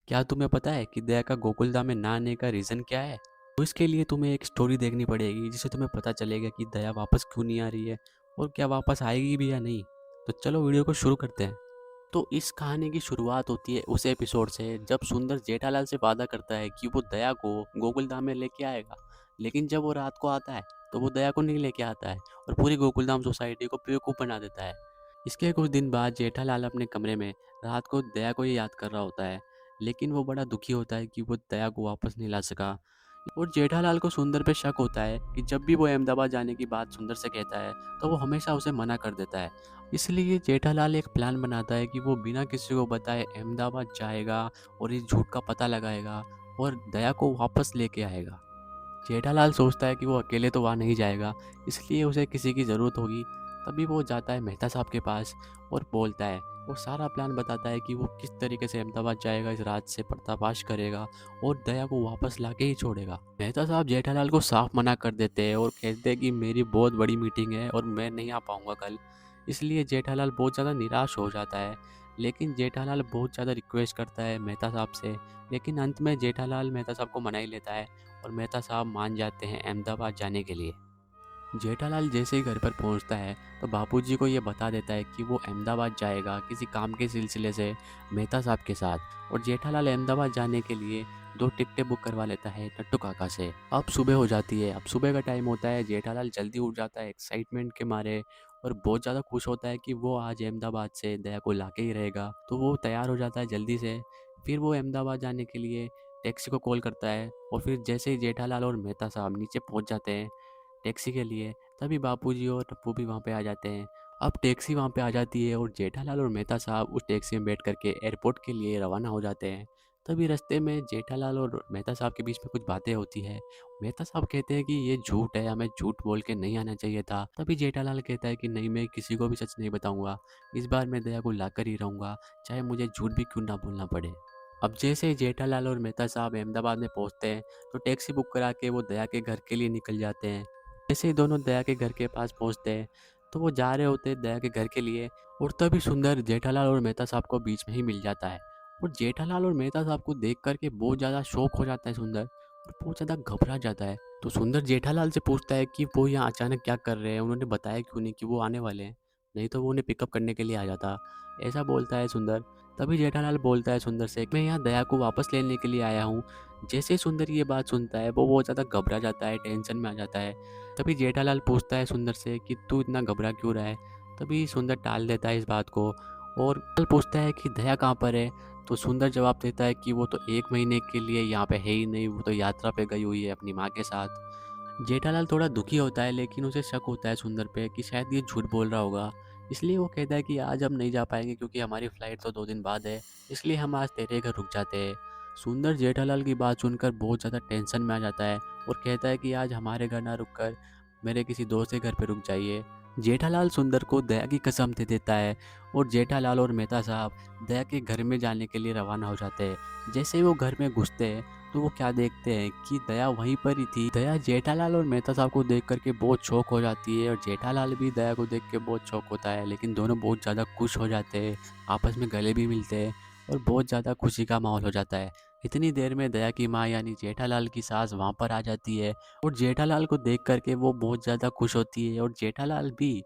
क्या तुम्हें पता है कि दया का गोकुलधाम में ना आने का रीज़न क्या है? तो इसके लिए तुम्हें एक स्टोरी देखनी पड़ेगी जिससे तुम्हें पता चलेगा कि दया वापस क्यों नहीं आ रही है और क्या वापस आएगी भी या नहीं। तो चलो वीडियो को शुरू करते हैं। तो इस कहानी की शुरुआत होती है उस एपिसोड से जब सुंदर जेठालाल से वादा करता है कि वो दया को गोकुलधाम में लेके आएगा। लेकिन जब वो रात को आता है तो वो दया को नहीं लेके आता है और पूरी गोकुलधाम सोसाइटी को बेवकूफ़ बना देता है। इसके कुछ दिन बाद जेठालाल अपने कमरे में रात को दया को ये याद कर रहा होता है। लेकिन वो बड़ा दुखी होता है कि वो दया को वापस नहीं ला सका। और जेठालाल को सुंदर पे शक होता है कि जब भी वो अहमदाबाद जाने की बात सुंदर से कहता है तो वो हमेशा उसे मना कर देता है। इसलिए जेठालाल एक प्लान बनाता है कि वो बिना किसी को बताए अहमदाबाद जाएगा और इस झूठ का पता लगाएगा और दया को वापस लेके आएगा। जेठालाल सोचता है कि वो अकेले तो वहाँ नहीं जाएगा, इसलिए उसे किसी की ज़रूरत होगी। तभी वो जाता है मेहता साहब के पास और बोलता है। वो सारा प्लान बताता है कि वो किस तरीके से अहमदाबाद जाएगा, इस रात से पर्दाफाश करेगा और दया को वापस लाके ही छोड़ेगा। मेहता साहब जेठालाल को साफ मना कर देते हैं और कहते हैं कि मेरी बहुत बड़ी मीटिंग है और मैं नहीं आ पाऊँगा कल। इसलिए जेठालाल बहुत ज़्यादा निराश हो जाता है। लेकिन जेठालाल बहुत ज़्यादा रिक्वेस्ट करता है मेहता साहब से, लेकिन अंत में जेठालाल मेहता साहब को मना ही लेता है और मेहता साहब मान जाते हैं अहमदाबाद जाने के लिए। जेठालाल जैसे ही घर पर पहुंचता है तो बापूजी को ये बता देता है कि वो अहमदाबाद जाएगा किसी काम के सिलसिले से मेहता साहब के साथ। और जेठालाल अहमदाबाद जाने के लिए 2 टिकटें बुक करवा लेता है टट्टू काका से। अब सुबह हो जाती है, अब सुबह का टाइम होता है। जेठालाल जल्दी उठ जाता है एक्साइटमेंट के मारे और बहुत ज़्यादा खुश होता है कि वो आज अहमदाबाद से दया को लाके ही रहेगा। तो वो तैयार हो जाता है जल्दी से। फिर वो अहमदाबाद जाने के लिए टैक्सी को कॉल करता है और फिर जैसे ही जेठालाल और मेहता साहब नीचे पहुंच जाते हैं टैक्सी के लिए, तभी बापूजी और टप्पू भी वहाँ पे आ जाते हैं। अब टैक्सी वहाँ पे आ जाती है और जेठालाल और मेहता साहब उस टैक्सी में बैठ करके एयरपोर्ट के लिए रवाना हो जाते हैं। तभी रास्ते में जेठालाल और मेहता साहब के बीच में कुछ बातें होती है। मेहता साहब कहते हैं कि ये झूठ है, हमें झूठ बोल के नहीं आना चाहिए था। तभी जेठालाल कहता है कि नहीं, मैं किसी को भी सच नहीं बताऊंगा, इस बार मैं दया को लाकर ही रहूंगा, चाहे मुझे झूठ भी क्यों ना बोलना पड़े। अब जैसे ही जेठालाल और मेहता साहब अहमदाबाद में पहुंचते हैं तो टैक्सी बुक करा के वो दया के घर के लिए निकल जाते हैं। जैसे ही दोनों दया के घर के पास पहुंचते हैं तो वो जा रहे होते हैं दया के घर के लिए। और तभी सुंदर जेठालाल और मेहता साहब को बीच में ही मिल जाता है। और जेठालाल और मेहता साहब को देख करके बहुत ज़्यादा शौक हो जाता है सुंदर और बहुत ज़्यादा घबरा जाता है। तो सुंदर जेठालाल से पूछता है कि वो यहाँ अचानक क्या कर रहे हैं, उन्होंने बताया क्यों नहीं कि वो आने वाले हैं, नहीं तो वो उन्हें पिकअप करने के लिए आ जाता। ऐसा बोलता है सुंदर। तभी जेठालाल बोलता है सुंदर से, मैं यहाँ दया को वापस लेने के लिए आया हूँ। जैसे ही सुंदर ये बात सुनता है वो बहुत ज़्यादा घबरा जाता है, टेंशन में आ जाता है। तभी जेठालाल पूछता है सुंदर से कि तू इतना घबरा क्यों रहा है। तभी सुंदर टाल देता है इस बात को और कल पूछता है कि दया कहाँ पर है। तो सुंदर जवाब देता है कि वो तो 1 महीने के लिए यहाँ पे है ही नहीं, वो तो यात्रा पे गई हुई है अपनी माँ के साथ। जेठालाल थोड़ा दुखी होता है लेकिन उसे शक होता है सुंदर पे कि शायद ये झूठ बोल रहा होगा। इसलिए वो कहता है कि आज हम नहीं जा पाएंगे क्योंकि हमारी फ़्लाइट तो 2 दिन बाद है, इसलिए हम आज तेरे घर रुक जाते हैं। सुंदर जेठालाल की बात सुनकर बहुत ज़्यादा टेंशन में आ जाता है और कहता है कि आज हमारे घर ना रुक कर मेरे किसी दोस्त के घर पे रुक जाइए। जेठालाल सुंदर को दया की कसम दे देता है और जेठालाल और मेहता साहब दया के घर में जाने के लिए रवाना हो जाते हैं। जैसे ही वो घर में घुसते हैं तो वो क्या देखते हैं कि दया वहीं पर ही थी। दया जेठालाल और मेहता साहब को देख करके बहुत शौक हो जाती है और जेठालाल भी दया को देख के बहुत शौक होता है। लेकिन दोनों बहुत ज़्यादा खुश हो जाते हैं, आपस में गले भी मिलते हैं और बहुत ज़्यादा खुशी का माहौल हो जाता है। इतनी देर में दया की माँ यानी जेठालाल की सास वहाँ पर आ जाती है और जेठालाल को देख करके वो बहुत ज़्यादा खुश होती है और जेठालाल भी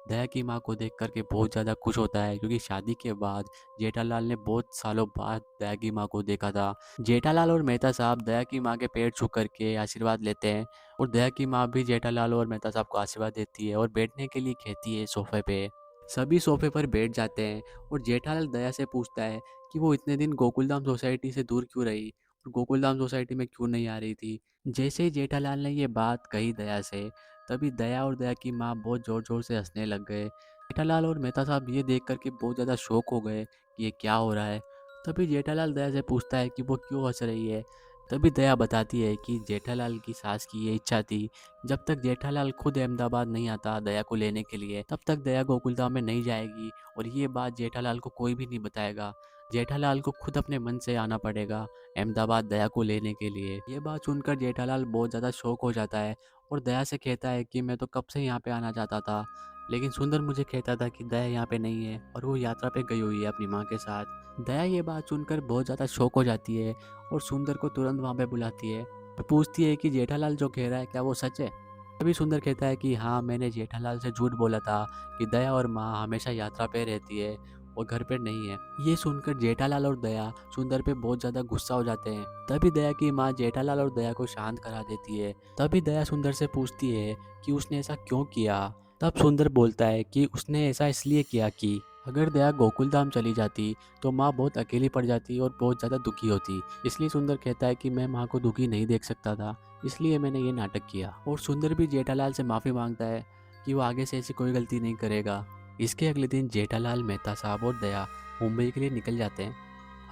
दया की माँ को देख कर के बहुत ज़्यादा खुश होता है क्योंकि शादी के बाद जेठालाल ने बहुत सालों बाद दया की माँ को देखा था। जेठालाल और मेहता साहब दया की माँ के पैर छू करके आशीर्वाद लेते हैं और दया की माँ भी जेठालाल और मेहता साहब को आशीर्वाद देती है और बैठने के लिए कहती है सोफे पे। सभी सोफे पर बैठ जाते हैं और जेठालाल दया से पूछता है कि वो इतने दिन गोकुलधाम सोसाइटी से दूर क्यों रही और गोकुलधाम सोसाइटी में क्यों नहीं आ रही थी। जैसे ही जेठालाल ने ये बात कही दया से, तभी दया और दया की माँ बहुत ज़ोर ज़ोर से हंसने लग गए। जेठालाल और मेहता साहब ये देख करके बहुत ज़्यादा शौक हो गए कि ये क्या हो रहा है। तभी जेठालाल दया से पूछता है कि वो क्यों हंस रही है। तभी दया बताती है कि जेठालाल की सास की ये इच्छा थी, जब तक जेठालाल खुद अहमदाबाद नहीं आता दया को लेने के लिए तब तक दया गोकुलधाम में नहीं जाएगी और ये बात जेठालाल को कोई भी नहीं बताएगा। जेठालाल को खुद अपने मन से आना पड़ेगा अहमदाबाद दया को लेने के लिए। ये बात सुनकर जेठालाल बहुत ज़्यादा शौक हो जाता है और दया से कहता है कि मैं तो कब से यहाँ पे आना चाहता था, लेकिन सुंदर मुझे कहता था कि दया यहाँ पे नहीं है और वो यात्रा पे गई हुई है अपनी माँ के साथ। दया ये बात सुनकर बहुत ज़्यादा शौक हो जाती है और सुंदर को तुरंत वहाँ पे बुलाती है और पूछती है कि जेठालाल जो कह रहा है क्या वो सच है। तभी सुंदर कहता है कि हाँ, मैंने जेठालाल से झूठ बोला था कि दया और माँ हमेशा यात्रा पे रहती है और घर पे नहीं है। ये सुनकर जेठालाल और दया सुंदर पे बहुत ज़्यादा गुस्सा हो जाते हैं। तभी दया की माँ जेठालाल और दया को शांत करा देती है। तभी दया सुंदर से पूछती है कि उसने ऐसा क्यों किया। तब सुंदर बोलता है कि उसने ऐसा इसलिए किया कि अगर दया गोकुल धाम चली जाती तो माँ बहुत अकेली पड़ जाती और बहुत ज़्यादा दुखी होती। इसलिए सुंदर कहता है कि मैं माँ को दुखी नहीं देख सकता था, इसलिए मैंने ये नाटक किया। और सुंदर भी जेठालाल से माफ़ी मांगता है कि वो आगे से ऐसी कोई गलती नहीं करेगा। इसके अगले दिन जेठालाल, मेहता साहब और दया मुंबई के लिए निकल जाते हैं।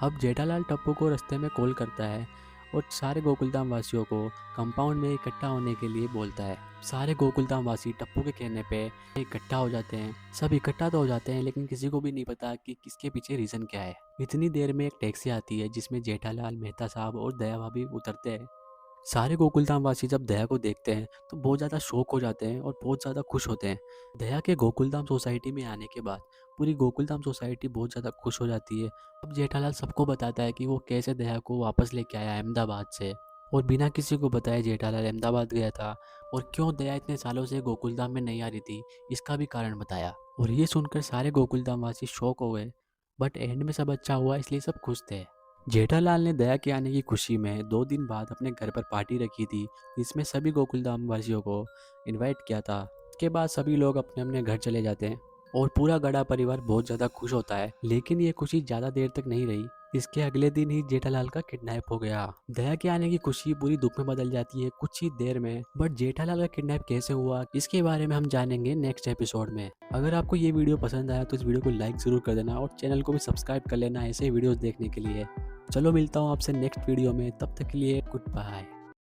अब जेठालाल टप्पू को रास्ते में कॉल करता है और सारे गोकुलधाम वासियों को कंपाउंड में इकट्ठा होने के लिए बोलता है। सारे गोकुलधाम वासी टप्पू के कहने पे इकट्ठा हो जाते हैं। सब इकट्ठा तो हो जाते हैं लेकिन किसी को भी नहीं पता कि किसके पीछे रीज़न क्या है। इतनी देर में एक टैक्सी आती है जिसमें जेठालाल, मेहता साहब और दया भाभी उतरते हैं। सारे गोकुलधाम वासी जब दया को देखते हैं तो बहुत ज़्यादा शौक हो जाते हैं और बहुत ज़्यादा खुश होते हैं। दया के गोकुलधाम सोसाइटी में आने के बाद पूरी गोकुलधाम सोसाइटी बहुत ज़्यादा खुश हो जाती है। अब जेठालाल सबको बताता है कि वो कैसे दया को वापस लेके आया अहमदाबाद से, और बिना किसी को बताए जेठालाल अहमदाबाद गया था और क्यों दया इतने सालों से गोकुलधाम में नहीं आ रही थी इसका भी कारण बताया। और ये सुनकर सारे गोकुलधाम वासी शौक हो गए, बट एंड में सब अच्छा हुआ इसलिए सब खुश थे। जेठालाल ने दया के आने की खुशी में 2 दिन बाद अपने घर पर पार्टी रखी थी जिसमें सभी गोकुलधाम वासियों को इनवाइट किया था। इसके बाद सभी लोग अपने अपने घर चले जाते हैं और पूरा गड़ा परिवार बहुत ज़्यादा खुश होता है। लेकिन ये खुशी ज़्यादा देर तक नहीं रही। इसके अगले दिन ही जेठालाल का किडनैप हो गया। दया के आने की खुशी पूरी दुख में बदल जाती है कुछ ही देर में। बट जेठालाल का किडनैप कैसे हुआ इसके बारे में हम जानेंगे नेक्स्ट एपिसोड में। अगर आपको ये वीडियो पसंद आया तो इस वीडियो को लाइक ज़रूर कर देना और चैनल को भी सब्सक्राइब कर लेना ऐसे वीडियोज़ देखने के लिए। चलो मिलता हूँ आपसे नेक्स्ट वीडियो में, तब तक के लिए गुड बाय।